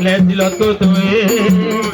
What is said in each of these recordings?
Let's lot go to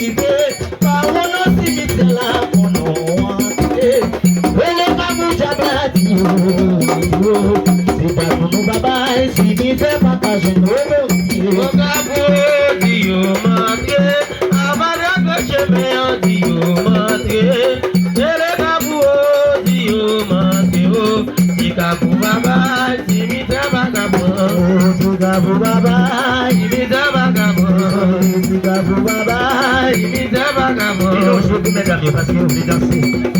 Ìgbé, báwo ló sì ní tẹ̀lá ọ̀nà wọn? Se tá no babai, se me der vantagem no meu tio. O cabo de matre, a varia que chama de matre. Ele cabo de matre, se cabo babai, se me der vagabond. Se cabo babai, Se me der vagabond. se cabo babai. Se me der vagabond. E não jogo mes amis parce que eu voulais danser.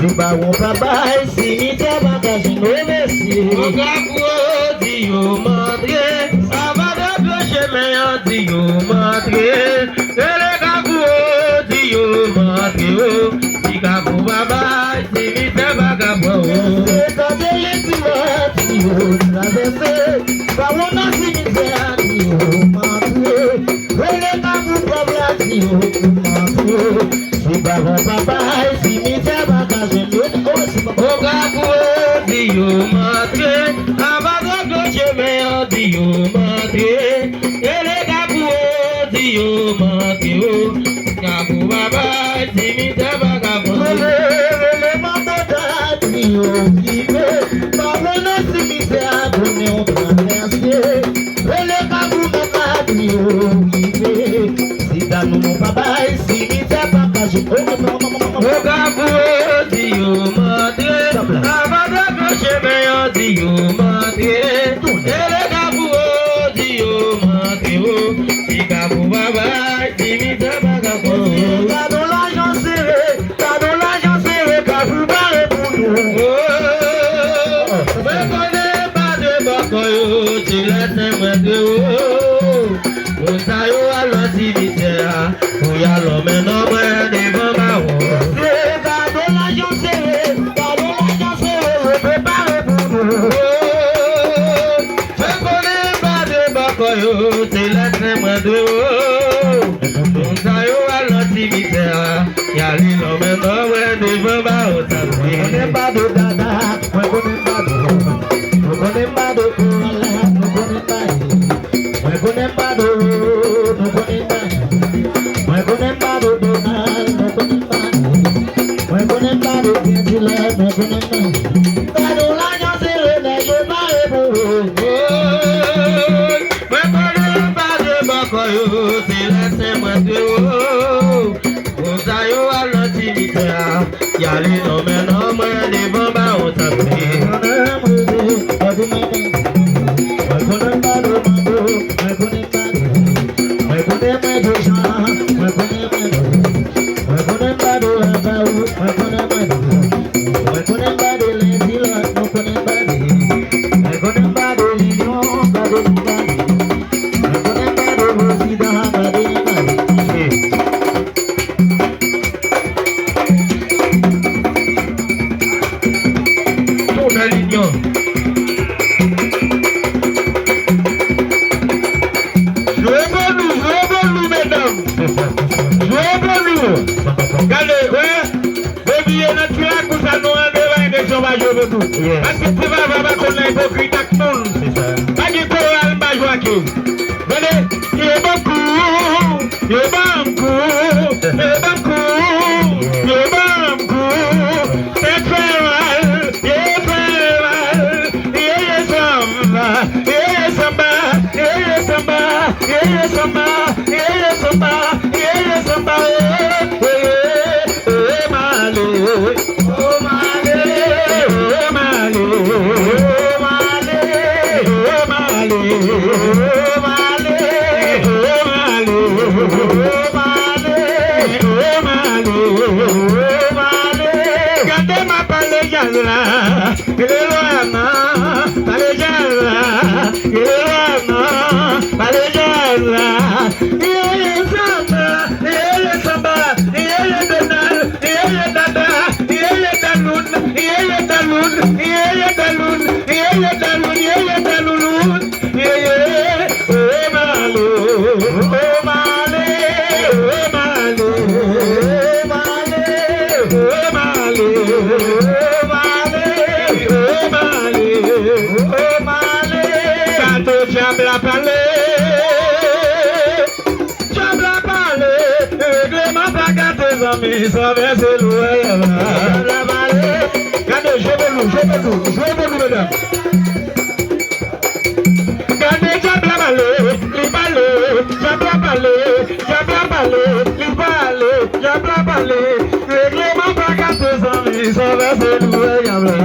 Zimbabwe papai, se me der bagagem no Messi. O cabo de matre, a varia que chama de matre. Ele cabo de matre, se cabo babai, se me der vagabond. Cadê esse lado? Travessei, falou na cemitério, ele tá com problema, Zimbabwe papai, se me der bagagem no Messi. O cabo de matre, a varia que chama de matre. Ele cabo de matre, cabo babai, se me der vagabond. Ele mandou dar de falou na cemitério, meu travessei, ele tá com se dá no papai, se me der bagagem, O cabo de matre, a varia que chama de matre. Ele cabo de matre, se cabo babai, se me der vagabond. tá no lá já serei, cabo vai pro Reconnaît pas de bacoyo, tu laisses moi de haut. On s'aille à la cimetière, où y a l'homme et l'homme devant ma roue. tá no lá já serei, prepare pro Reconnaît pas de bacoyo, tu laisses moi de haut. On s'aille à la cimetière, y a l'homme et l'homme devant ma roue. Conembado dada, conembado cola, conembado dona, conembado quentila, conembado. Tá lá já serei, né? Eu vai pro Reconnaît pas de bacoyo, tu laisses moi de haut. On s'aille à la cimetière, y a l'homme et l'homme devant ma roue. Parce que tu vas voir qu'on est hypocrite à tout le monde. Pas du courage, pas joie. Venez, il est beaucoup, il est beaucoup, il est beaucoup, il est beaucoup. C'est très mal, il est très mal. Il est samba, il est samba, il est samba, il est samba, il est samba, il est samba. Gardez ma palejala, amis, ça va se louer. Regardez, jouez pour nous, mesdames. Regardez, Jabla balé, li balé, Jabla balé, li balé, Jabla balé. Règlement pas qu'à tes amis, ça va se louer, Jabla.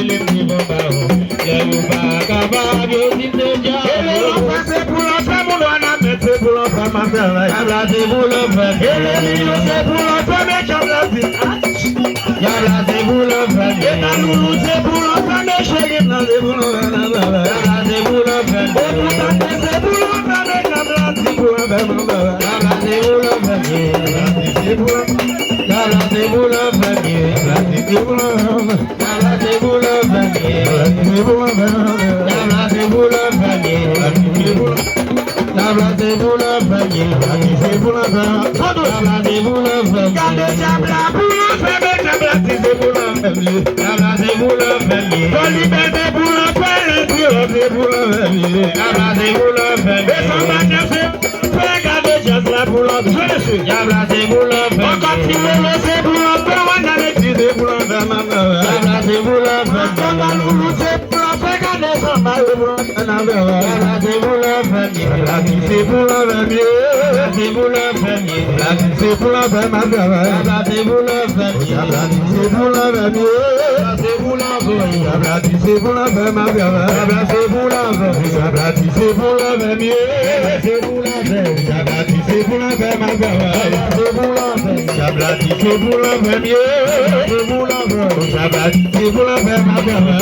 Ele me bombou, Yoruba Kaba, eu te desejo. Ele não vai ser por lançar mulana, mete por lançar matéria. Yabla se bula fé, ele não se bula fé, me chabla se. Yabla se bula fé, ele não se bula fé, me chega na se bula fé. Yabla se bula fé, ele não se bula fé, me chabla se bula fé. Yabla se bula fé, yabla se bula fé. Yabla se bula fé, yabla se bula fé. Yabla se bula fé, yabla se bula fé. Yabla se bula fé, yabla se bula fé. Yabla se bula fé, yabla se bula fé. Yabla se bula fé, yabla se bula fé. Yabla se bula fé, Toli bete bula fé, yabla se bula fé. Yabla se bula fé, descenda se pega de jasla bula fé. Yabla se bula fé, continue se bula fé, wanda le se bula fé. Yabla se bula fé, continue se bula fé, kade samba bula fé. Yabla se bula fé, yabla se bula fé. Yabla se bula fé, yabla se bula fé, ma fé. Yabla se bula fé, yabla se bula fé. Yabla se bula fé, yabla se bula fé, ma fé. Yabla se bula fé, yabla se bula fé. Yabla se bula fé, yabla se bula fé, ma fé. Yabla se bula fé, yabla se bula fé. Yabla se bula fé, yabla se bula fé, ma fé.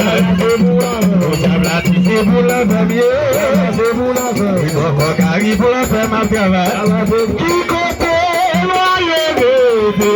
Yabla se bula fé, yabla se bula fé. Yabla se bula fé, yabla se bula fé, ma fé. Yabla se bula fé,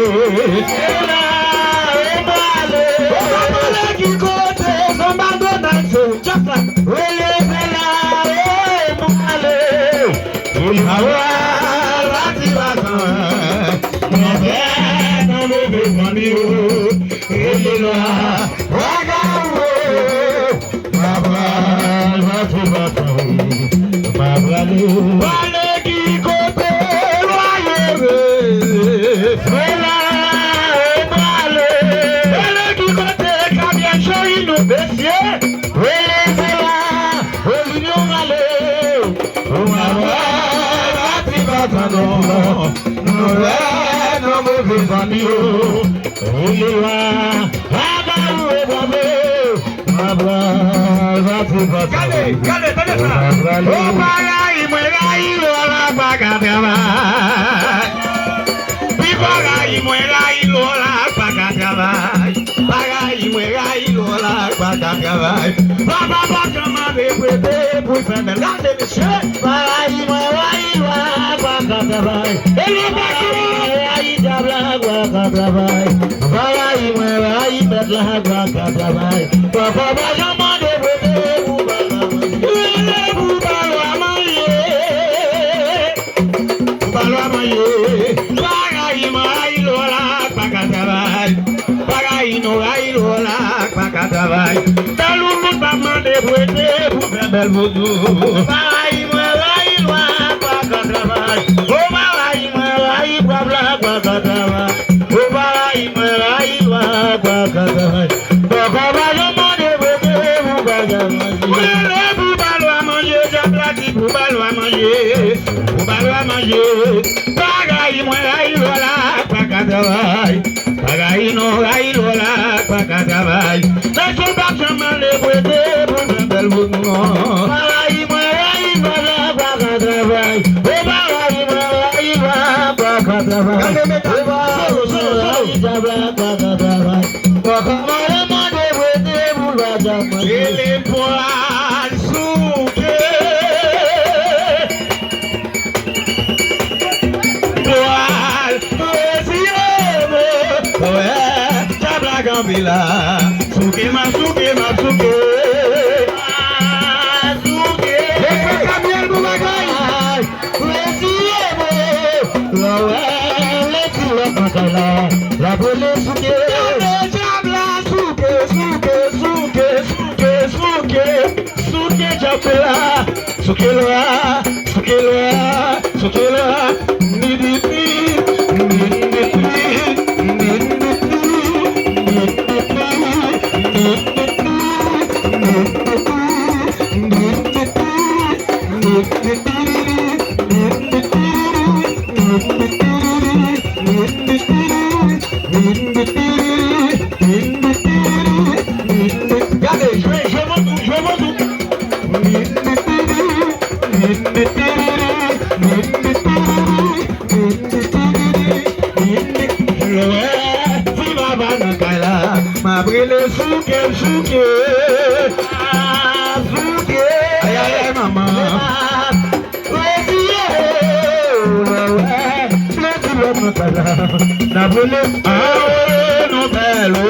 abúlé. Àwọn ẹnu bẹ́ẹ̀ ló.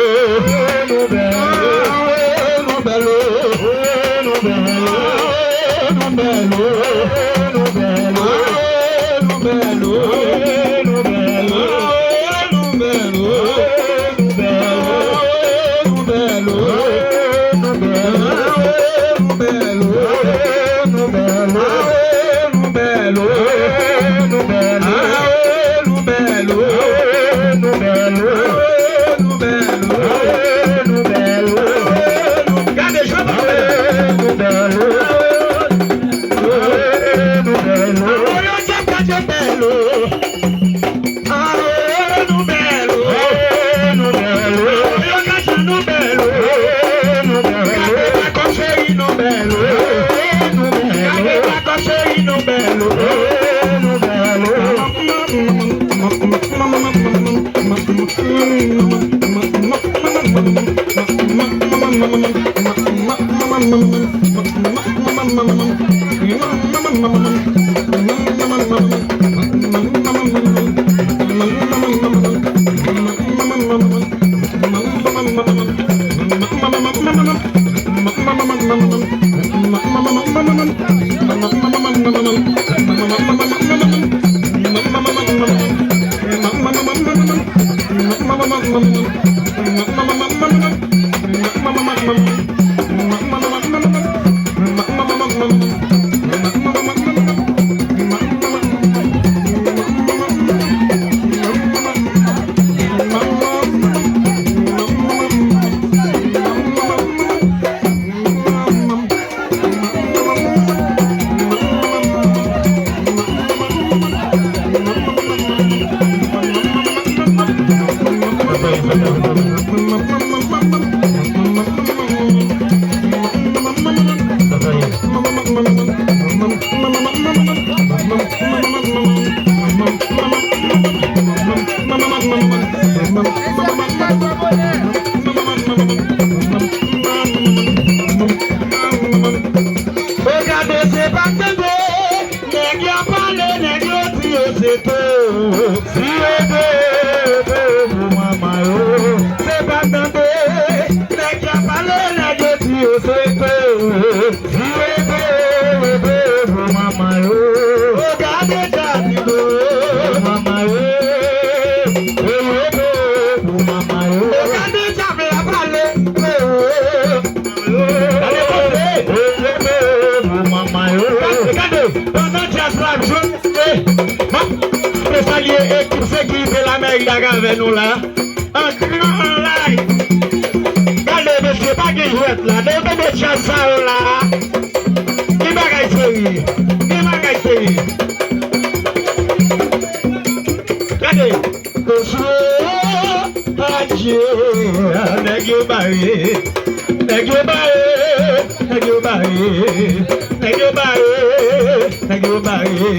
Ẹnu bẹ́ẹ̀ ló. Ẹnu bẹ́ẹ̀ ló. Ẹnu bẹ́ẹ̀ ló. Ẹnu bẹ́ẹ̀ ló. Ẹnu bẹ́ẹ̀ ló. Ẹnu bẹ́ẹ̀ ló. Ẹnu bẹ́ẹ̀ ló. Ẹnu bẹ́ẹ̀ ló. Ẹnu bẹ́ẹ̀ ló. Ẹnu bẹ́ẹ̀ ló. Avec nous là, un grand live. Regardez, monsieur, pas de jouette là, de chasse là. Qui bagaille série? Qui bagaille série? Regardez, adieu, nèg yo barré, nèg yo barré, nèg yo barré, nèg yo barré, nèg yo barré.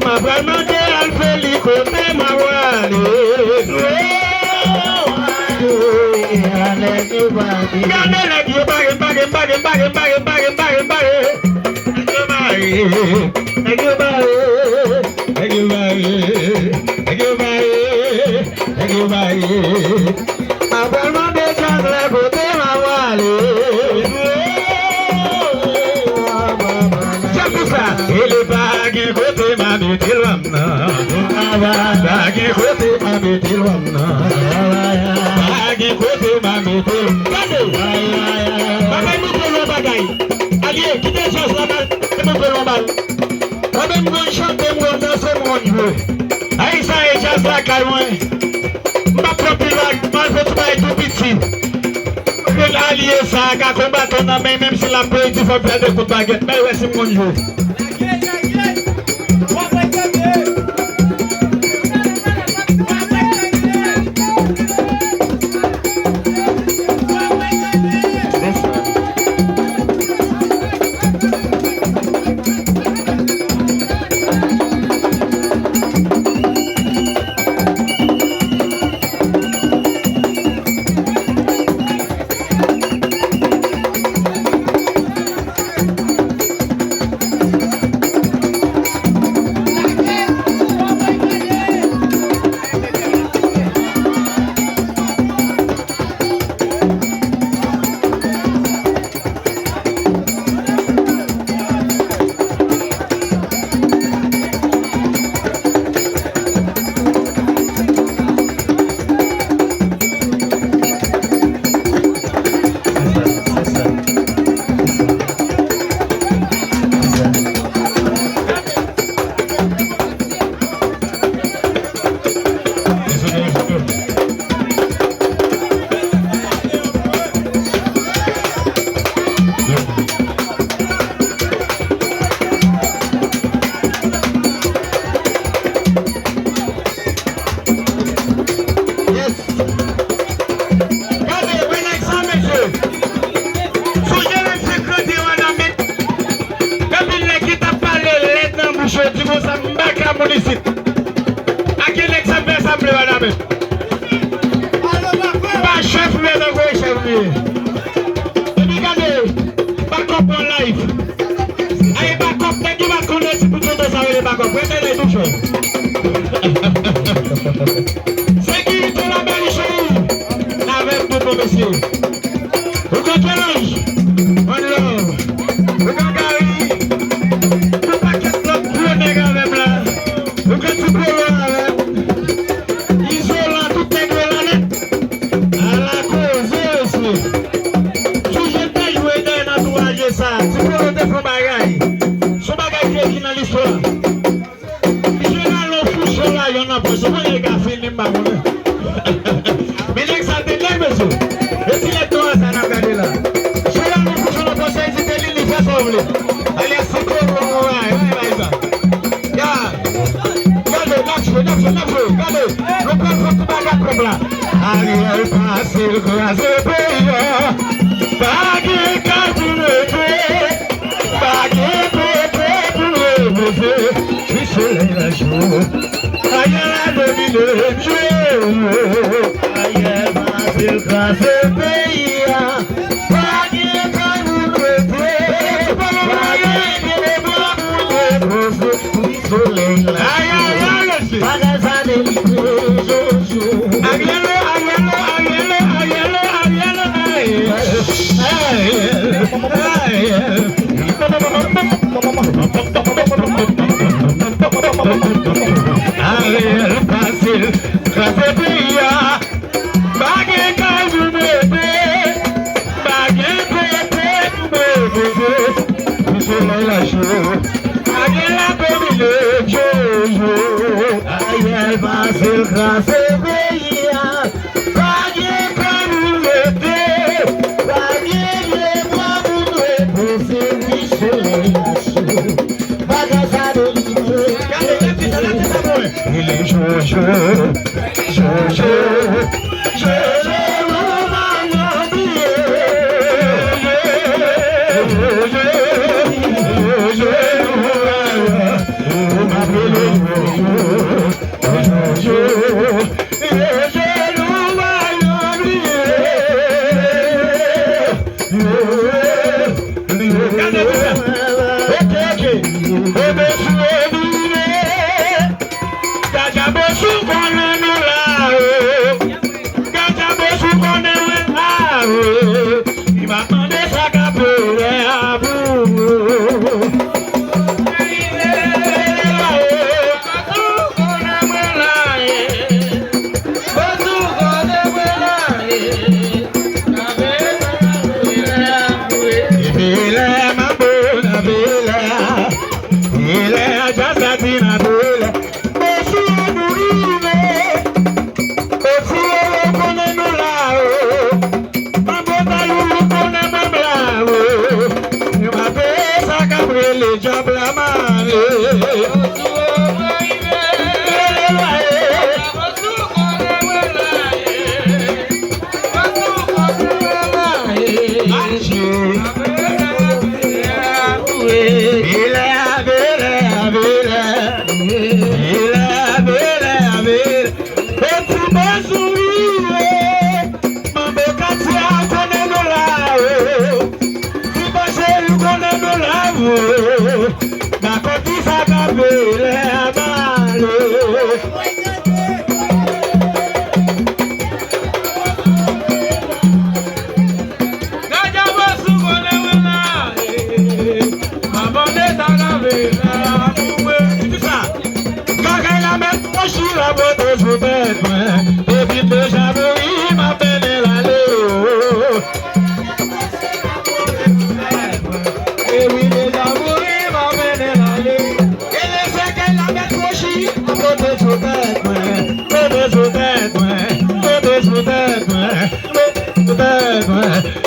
Ma vraiment de alfeli côté ma wale. Gane nèg yo barré, barré, barré, barré, barré, barré, barré, barré. Nèg yo barré, nèg yo barré, nèg yo barré, nèg yo barré. Ma vraiment de chance côté ma wale. Ele bagi kote mami tilwamna, bagi kote mami tilwamna, bagi kote mami tilwamna. Bagay mo pelo bagay. Aliye, kita chance la bal, mo pelo bal. Kami mo chante mo danse mo jouer. Aí ça est chance la kaywen. Ma propre lag, mal fait pas tout petit. Aliye ça, ka combattre na même si la paix tu faut faire des coups de baguette, mais ouais c'est mon jouer.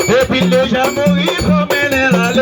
Depuis le já morri, promène la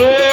Oh,